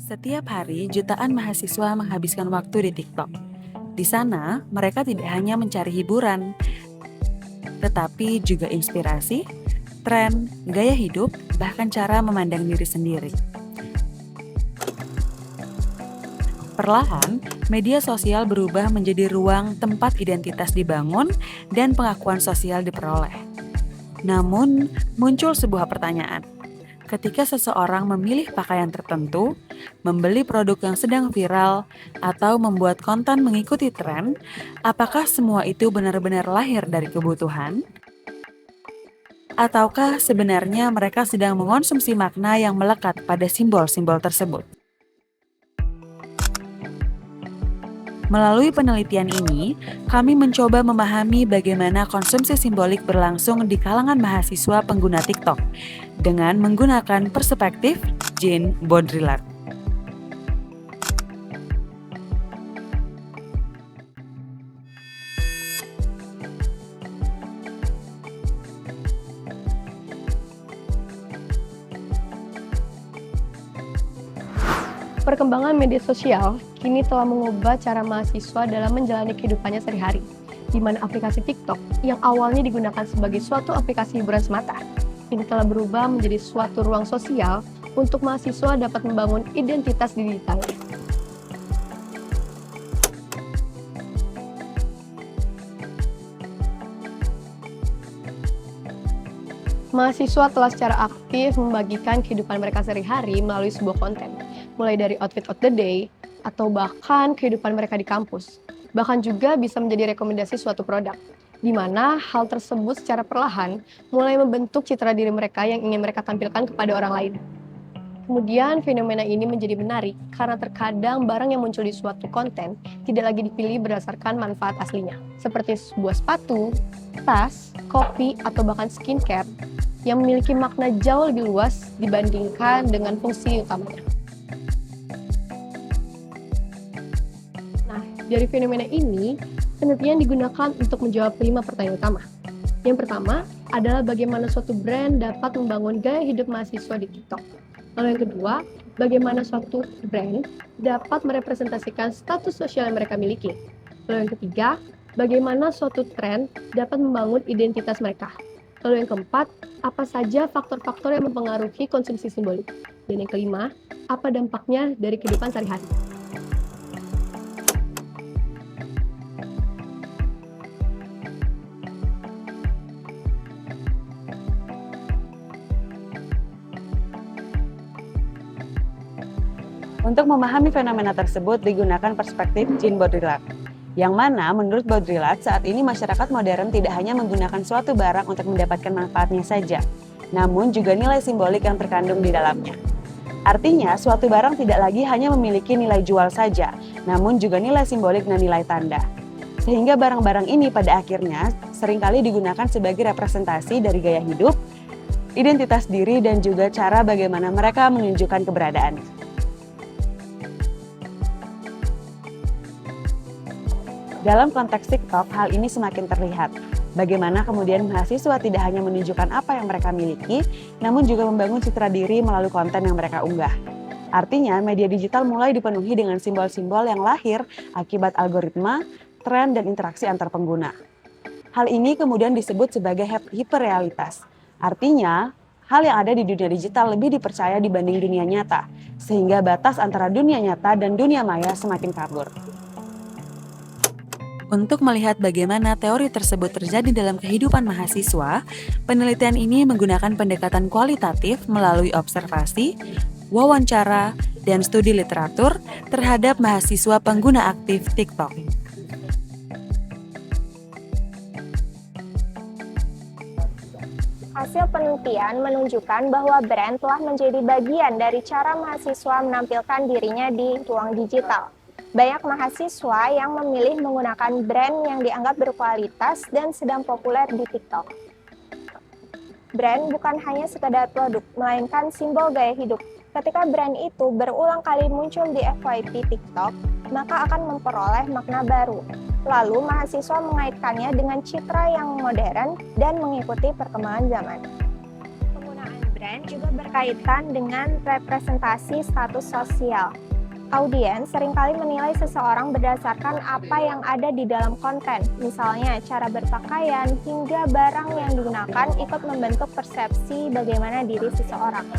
Setiap hari, jutaan mahasiswa menghabiskan waktu di TikTok. Di sana, mereka tidak hanya mencari hiburan, tetapi juga inspirasi, tren, gaya hidup, bahkan cara memandang diri sendiri. Perlahan, media sosial berubah menjadi ruang tempat identitas dibangun dan pengakuan sosial diperoleh. Namun, muncul sebuah pertanyaan. Ketika seseorang memilih pakaian tertentu, membeli produk yang sedang viral, atau membuat konten mengikuti tren, apakah semua itu benar-benar lahir dari kebutuhan? Ataukah sebenarnya mereka sedang mengonsumsi makna yang melekat pada simbol-simbol tersebut? Melalui penelitian ini, kami mencoba memahami bagaimana konsumsi simbolik berlangsung di kalangan mahasiswa pengguna TikTok dengan menggunakan perspektif Jean Baudrillard. Perkembangan media sosial kini telah mengubah cara mahasiswa dalam menjalani kehidupannya sehari-hari, di mana aplikasi TikTok yang awalnya digunakan sebagai suatu aplikasi hiburan semata, kini telah berubah menjadi suatu ruang sosial untuk mahasiswa dapat membangun identitas digitalnya. Mahasiswa telah secara aktif membagikan kehidupan mereka sehari-hari melalui sebuah konten, mulai dari outfit of the day, atau bahkan kehidupan mereka di kampus. Bahkan juga bisa menjadi rekomendasi suatu produk, di mana hal tersebut secara perlahan mulai membentuk citra diri mereka yang ingin mereka tampilkan kepada orang lain. Kemudian fenomena ini menjadi menarik karena terkadang barang yang muncul di suatu konten tidak lagi dipilih berdasarkan manfaat aslinya, seperti sebuah sepatu, tas, kopi, atau bahkan skincare yang memiliki makna jauh lebih luas dibandingkan dengan fungsi utamanya. Nah, dari fenomena ini, penelitian digunakan untuk menjawab 5 pertanyaan utama. Yang pertama adalah bagaimana suatu brand dapat membangun gaya hidup mahasiswa di TikTok. Lalu yang kedua, bagaimana suatu brand dapat merepresentasikan status sosial yang mereka miliki. Lalu yang ketiga, bagaimana suatu tren dapat membangun identitas mereka. Lalu yang keempat, apa saja faktor-faktor yang mempengaruhi konsumsi simbolik. Dan yang kelima, apa dampaknya dari kehidupan sehari-hari. Untuk memahami fenomena tersebut digunakan perspektif Jean Baudrillard, yang mana menurut Baudrillard saat ini masyarakat modern tidak hanya menggunakan suatu barang untuk mendapatkan manfaatnya saja, namun juga nilai simbolik yang terkandung di dalamnya. Artinya, suatu barang tidak lagi hanya memiliki nilai jual saja, namun juga nilai simbolik dan nilai tanda. Sehingga barang-barang ini pada akhirnya seringkali digunakan sebagai representasi dari gaya hidup, identitas diri, dan juga cara bagaimana mereka menunjukkan keberadaannya. Dalam konteks TikTok, hal ini semakin terlihat. Bagaimana kemudian mahasiswa tidak hanya menunjukkan apa yang mereka miliki, namun juga membangun citra diri melalui konten yang mereka unggah. Artinya, media digital mulai dipenuhi dengan simbol-simbol yang lahir akibat algoritma, tren, dan interaksi antar pengguna. Hal ini kemudian disebut sebagai hiperrealitas. Artinya, hal yang ada di dunia digital lebih dipercaya dibanding dunia nyata, sehingga batas antara dunia nyata dan dunia maya semakin kabur. Untuk melihat bagaimana teori tersebut terjadi dalam kehidupan mahasiswa, penelitian ini menggunakan pendekatan kualitatif melalui observasi, wawancara, dan studi literatur terhadap mahasiswa pengguna aktif TikTok. Hasil penelitian menunjukkan bahwa brand telah menjadi bagian dari cara mahasiswa menampilkan dirinya di ruang digital. Banyak mahasiswa yang memilih menggunakan brand yang dianggap berkualitas dan sedang populer di TikTok. Brand bukan hanya sekedar produk, melainkan simbol gaya hidup. Ketika brand itu berulang kali muncul di FYP TikTok, maka akan memperoleh makna baru. Lalu mahasiswa mengaitkannya dengan citra yang modern dan mengikuti perkembangan zaman. Penggunaan brand Brand juga berkaitan dengan representasi status sosial. Audiens seringkali menilai seseorang berdasarkan apa yang ada di dalam konten, misalnya cara berpakaian hingga barang yang digunakan ikut membentuk persepsi bagaimana diri seseorang.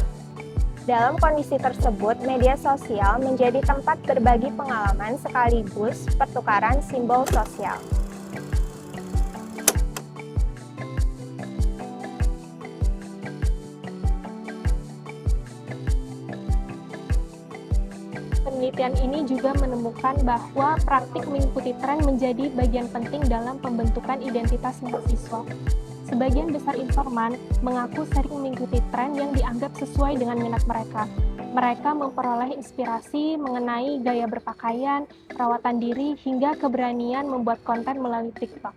Dalam kondisi tersebut, media sosial menjadi tempat berbagi pengalaman sekaligus pertukaran simbol sosial. Penelitian ini juga menemukan bahwa praktik mengikuti tren menjadi bagian penting dalam pembentukan identitas mahasiswa. Sebagian besar informan mengaku sering mengikuti tren yang dianggap sesuai dengan minat mereka. Mereka memperoleh inspirasi mengenai gaya berpakaian, perawatan diri, hingga keberanian membuat konten melalui TikTok.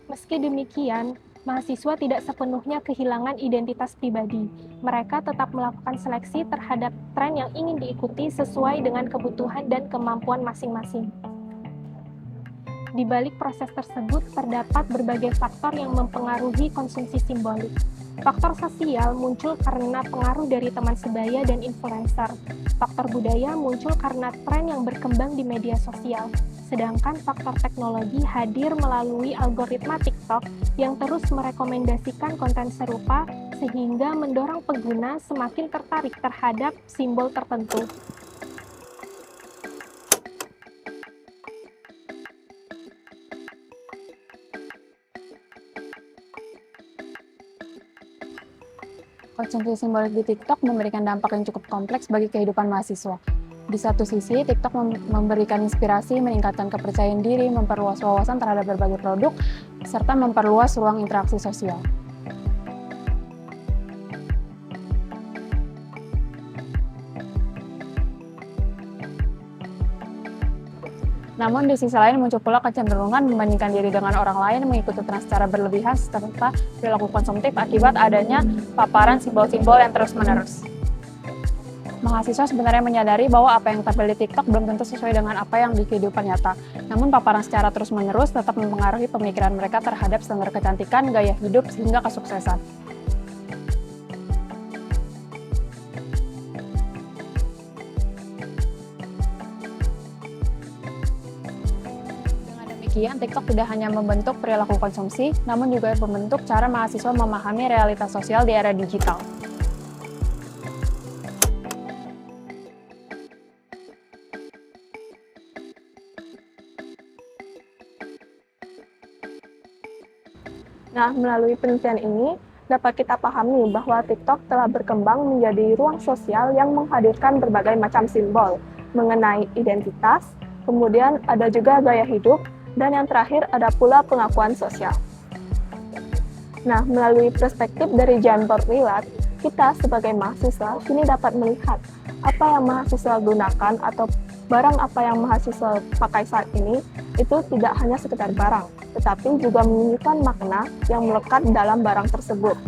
Meski demikian, mahasiswa tidak sepenuhnya kehilangan identitas pribadi. Mereka tetap melakukan seleksi terhadap tren yang ingin diikuti sesuai dengan kebutuhan dan kemampuan masing-masing. Di balik proses tersebut, terdapat berbagai faktor yang mempengaruhi konsumsi simbolik. Faktor sosial muncul karena pengaruh dari teman sebaya dan influencer. Faktor budaya muncul karena tren yang berkembang di media sosial. Sedangkan faktor teknologi hadir melalui algoritma TikTok yang terus merekomendasikan konten serupa sehingga mendorong pengguna semakin tertarik terhadap simbol tertentu. Konsumsi simbolik di TikTok memberikan dampak yang cukup kompleks bagi kehidupan mahasiswa. Di satu sisi, TikTok memberikan inspirasi, meningkatkan kepercayaan diri, memperluas wawasan terhadap berbagai produk, serta memperluas ruang interaksi sosial. Namun di sisi lain muncul pula kecenderungan membandingkan diri dengan orang lain, mengikuti tren secara berlebihan, serta perilaku konsumtif akibat adanya paparan simbol-simbol yang terus-menerus. Mahasiswa sebenarnya menyadari bahwa apa yang tampil di TikTok belum tentu sesuai dengan apa yang di kehidupan nyata. Namun paparan secara terus-menerus tetap mempengaruhi pemikiran mereka terhadap standar kecantikan, gaya hidup, hingga kesuksesan. Dengan demikian, TikTok tidak hanya membentuk perilaku konsumsi, namun juga membentuk cara mahasiswa memahami realitas sosial di era digital. Nah, melalui penelitian ini, dapat kita pahami bahwa TikTok telah berkembang menjadi ruang sosial yang menghadirkan berbagai macam simbol mengenai identitas, kemudian ada juga gaya hidup, dan yang terakhir ada pula pengakuan sosial. Nah, melalui perspektif dari Jean Baudrillard, kita sebagai mahasiswa kini dapat melihat apa yang mahasiswa gunakan atau barang apa yang mahasiswa pakai saat ini itu tidak hanya sekedar barang, tetapi juga menunjukkan makna yang melekat dalam barang tersebut.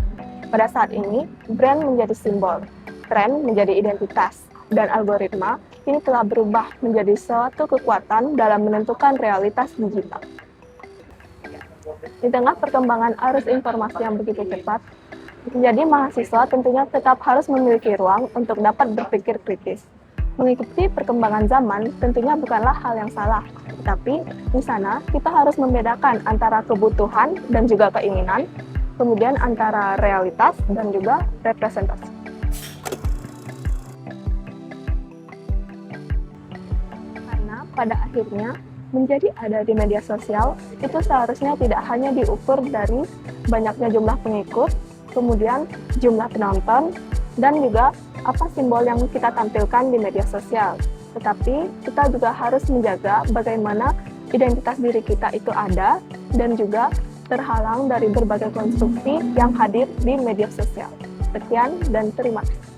Pada saat ini, brand menjadi simbol, tren menjadi identitas, dan algoritma kini telah berubah menjadi suatu kekuatan dalam menentukan realitas digital. Di tengah perkembangan arus informasi yang begitu cepat, menjadi mahasiswa tentunya tetap harus memiliki ruang untuk dapat berpikir kritis. Mengikuti perkembangan zaman tentunya bukanlah hal yang salah, tetapi di sana kita harus membedakan antara kebutuhan dan juga keinginan, kemudian antara realitas dan juga representasi. Karena pada akhirnya menjadi ada di media sosial itu seharusnya tidak hanya diukur dari banyaknya jumlah pengikut, kemudian jumlah penonton, dan juga apa simbol yang kita tampilkan di media sosial. Tetapi kita juga harus menjaga bagaimana identitas diri kita itu ada dan juga terhalang dari berbagai konstruksi yang hadir di media sosial. Sekian dan terima kasih.